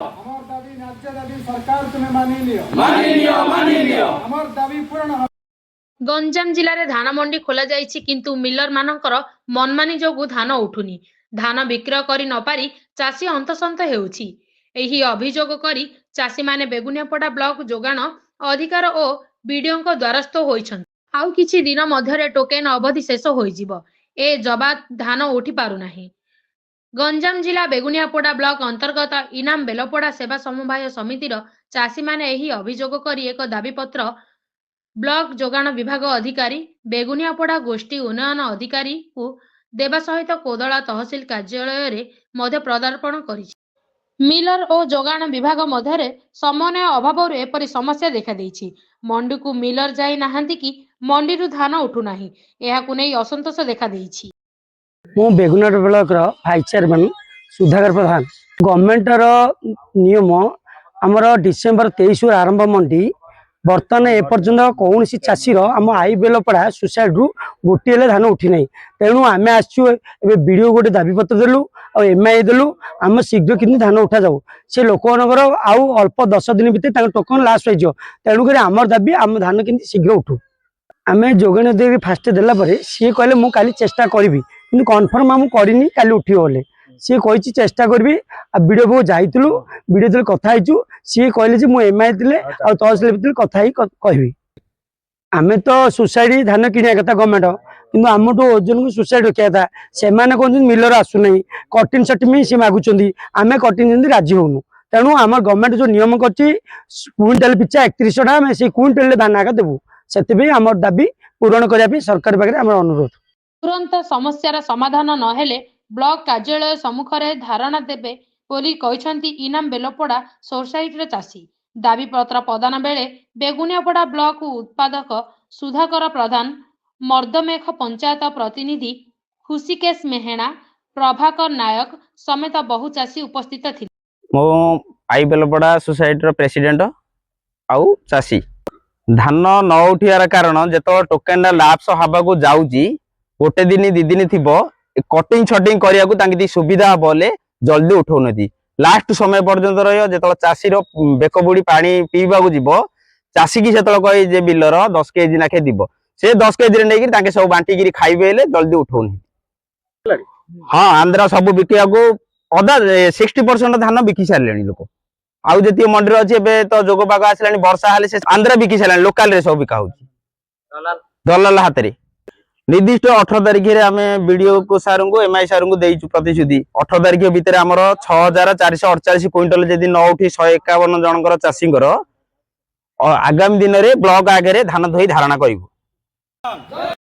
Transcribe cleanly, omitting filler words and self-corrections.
আমার দাবি ন্যায্য দাবি সরকার তুমি মানি নিও আমার দাবি পূরণ হবে। ଗଞ୍ଜାମ ଜିଲ୍ଲାରେ ଧାନ ମଣ୍ଡି ଖୋଲାଯାଇଛି କିନ୍ତୁ ମିଲର ମାନଙ୍କର ମନମାନି ଯୋଗୁଁ ଧାନ ଉଠୁନି। ଧାନ ବିକ୍ରୟ କରି ନପାରି ଚାଷୀ ହନ୍ତସନ୍ତ ହେଉଛି। ଏହି ଅଭିଯୋଗ କରି ଚାଷୀମାନେ ବେଗୁନିଆପଡ଼ା ବ୍ଲକ ଯୋଗାଣ ଅଧିକାର ଓ ବିଡିଓଙ୍କ ଦ୍ୱାରସ୍ଥ ହୋଇଛନ୍ତି। ଆଉ କିଛି ଦିନ ମଧ୍ୟରେ ଟୋକେନ ଅବଧି ଶେଷ ହୋଇଯିବ। ଏ ଜବାଦ ଧାନ ଉଠି ପାରୁନାହିଁ। ଗଞ୍ଜାମ ଜିଲ୍ଲା ବେଗୁନିଆପଡ଼ା ବ୍ଲକ ଅନ୍ତର୍ଗତ ଇନାମ ବେଲପଡ଼ା ସେବା ସମବାୟ ସମିତିର ଚାଷୀମାନେ ଏହି ଅଭିଯୋଗ କରି ଏକ ଦାବିପତ୍ର ବ୍ଲକ ଯୋଗାଣ ବିଭାଗ ଅଧିକାରୀ, ବେଗୁନିଆପଡ଼ା ଗୋଷ୍ଠୀ ଉନ୍ନୟନ ଅଧିକାରୀଙ୍କୁ ଦେବା ସହିତ କୋଦଳା ତହସିଲ କାର୍ଯ୍ୟାଳୟରେ ମଧ୍ୟ ପ୍ରଦାର୍ପଣ କରିଛି। ମିଲର ଓ ଯୋଗାଣ ବିଭାଗ ମଧ୍ୟରେ ସମନ୍ୱୟ ଅଭାବରୁ ଏପରି ସମସ୍ୟା ଦେଖାଦେଇଛି। ମଣ୍ଡିକୁ ମିଲର ଯାଇ ନାହାନ୍ତି କି ମଣ୍ଡିରୁ ଧାନ ଉଠୁନାହିଁ। ଏହାକୁ ନେଇ ଅସନ୍ତୋଷ ଦେଖାଦେଇଛି। ମୁଁ ବେଗୁନିଆପଡ଼ା ବ୍ଲକର ଭାଇସ୍ ଚେୟାରମ୍ୟାନ୍ ସୁଧାକର ପ୍ରଧାନ। ଗଭର୍ଣ୍ଣମେଣ୍ଟର ନିୟମ ଆମର ଡିସେମ୍ବର 23 ଆରମ୍ଭ ମଣ୍ଡି ବର୍ତ୍ତମାନ ଏପର୍ଯ୍ୟନ୍ତ କୌଣସି ଚାଷୀର ଆମ ଆଇ ବେଲପଡ଼ା ସୋସାଇଟିରୁ ଗୋଟିଏ ହେଲେ ଧାନ ଉଠି ନାହିଁ। ତେଣୁ ଆମେ ଆସିଛୁ ଏବେ ବିଡ଼ିଓ ଗୋଟେ ଦାବିପତ୍ର ଦେଲୁ ଆଉ MIA ଦେଲୁ ଆମେ ଶୀଘ୍ର କେମିତି ଧାନ ଉଠାଯାଉ। ସେ ଲୋକମାନଙ୍କର ଆଉ ଅଳ୍ପ 10 ଦିନ ଭିତରେ ତାଙ୍କ ଟୋକନ ଲାଷ୍ଟ ହୋଇଯିବ। ତେଣୁକରି ଆମର ଦାବି ଆମ ଧାନ କେମିତି ଶୀଘ୍ର ଉଠୁ। ଆମେ ଯୋଗାଣ ଦେଇକି ଫାଷ୍ଟ ଦେଲା ପରେ ସିଏ କହିଲେ ମୁଁ କାଲି ଚେଷ୍ଟା କରିବି କିନ୍ତୁ କନଫର୍ମ ମୁଁ କରିନି କାଲି ଉଠିବ ବୋଲି ସିଏ କହିଛି ଚେଷ୍ଟା କରିବି। ଆଉ ବିଡ଼ିଓ ପାଖକୁ ଯାଇଥିଲୁ, ବିଡ଼ିଓ ଥିଲେ କଥା ହେଇଛୁ, ସିଏ କହିଲେ ଯେ ମୁଁ MIA ଥିଲେ ଆଉ ତହସିଲ ଭିତରେ କଥା ହେଇ କହିବି। ଆମେ ତ ସୋସାଇଟି ଧାନ କିଣିବା କଥା ଗଭର୍ଣ୍ଣମେଣ୍ଟ, କିନ୍ତୁ ଆମଠୁ ଓଜନକୁ ସୋସାଇଟି ରଖିବା କଥା। ସେମାନେ କହୁଛନ୍ତି ମିଲର ଆସୁନାହିଁ, କଟିଂ ସର୍ଟିଫିକେଟ ସେ ମାଗୁଛନ୍ତି, ଆମେ କଟିଂ ଯେମିତି ରାଜି ହଉନୁ। ତେଣୁ ଆମର ଗଭର୍ଣ୍ଣମେଣ୍ଟ ଯୋଉ ନିୟମ କରିଛି କୁଇଣ୍ଟାଲ ପିଛା 3100 ଟଙ୍କା ଆମେ ସେଇ କୁଇଣ୍ଟାଲରେ ଧାନ ଆଗ ଦେବୁ। ସେଥିପାଇଁ ଆମର ଦାବି ପୂରଣ କରିବା ପାଇଁ ସରକାର ପାଖରେ ଆମର ଅନୁରୋଧ। ତୁରନ୍ତ ସମସ୍ୟାର ସମାଧାନ ନହେଲେ ବ୍ଲକ କାର୍ଯ୍ୟାଳୟ ସମ୍ମୁଖରେ ଧାରଣା ଦେବେ ବୋଲି କହିଛନ୍ତି ଇନାମ ବେଲପଡ଼ା ସୋସାଇଟିର ଚାଷୀ। ଦାବିପତ୍ର ପ୍ରଦାନ ବେଳେ ବେଗୁନିଆପଡ଼ା ବ୍ଲକ ଉତ୍ପାଦକ ସୁଧାକର ପ୍ରଧାନ, ମର୍ଦ୍ଦମେଖ ପଞ୍ଚାୟତ ପ୍ରତିନିଧି ଖୁସିକେଶ ମେହେଣା, ପ୍ରଭାକର ନାୟକ ସମେତ ବହୁ ଚାଷୀ ଉପସ୍ଥିତ ଥିଲେ। ମୁଁ ଆଇ ବେଲପଡ଼ା ସୋସାଇଟିର ପ୍ରେସିଡେଣ୍ଟ ଆଉ ଚାଷୀ। ଧାନ ନ ଉଠିବାର କାରଣ ଯେତେବେଳେ ଟୋକେନଟା ଲାପ୍ସ ହେବାକୁ ଯାଉଛି ଗୋଟେ ଦିନ 2 ଦିନ ଥିବ କଟିଂ ଛଟିଂ କରିବାକୁ ତାଙ୍କୁ ସୁବିଧା ହବ ବୋଲେ ଜଲ୍ଦି ଉଠାଉନାହାନ୍ତି। ଲାଷ୍ଟ ସମୟ ପର୍ଯ୍ୟନ୍ତ ରହିବ। ଯେତେବେଳେ ଚାଷୀର ବେକ ବୁଡ଼ି ପାଣି ପିଇବାକୁ ଯିବ ଚାଷୀକି ସେତେବେଳେ କହି ଯେ ବିଲର 10 କେଜି ନାଖେ দিব, ସେ 10 କେଜିରେ ନେଇକି ତାଙ୍କେ ସବୁ ବାଣ୍ଟିକିରି ଖାଇବେ ହେଲେ ଜଲ୍ଦି ଉଠାଉନାହାନ୍ତି। ହଁ ଆନ୍ଧ୍ର ସବୁ ବିକିବାକୁ ଅଧା 60% ଧାନ ବିକି ସାରିଲେଣି ଲୋକ। ଆଉ ଯେତିକି ମଣ୍ଡିରେ ଅଛି ଏବେ ତ ଯୋଗ ପାଗ ଆସିଲାଣି, ବର୍ଷା ହେଲେ ସେ ଆନ୍ଧ୍ର ବିକି ସାରିଲାଣି, ଲୋକାଲରେ ସବୁ ବିକା ହଉଛି ଦଲାଲ ହାତରେ। ନିର୍ଦ୍ଦିଷ୍ଟ 18 ତାରିଖରେ ଆମେ ବିଡ଼ିଓ ସାରଙ୍କୁ MI ସାରଙ୍କୁ ଦେଇଛୁ ପ୍ରତିଶ୍ରୁତି। 18 ତାରିଖ ଭିତରେ ଆମର 6448 କୁଇଣ୍ଟାଲ ଯଦି ନ ଉଠି 151 ଜଣଙ୍କର ଚାଷୀଙ୍କର ଆଗାମୀ ଦିନରେ ବ୍ଲକ ଆଗରେ ଧାନ ଧୋଇ ଧାରଣା କରିବୁ।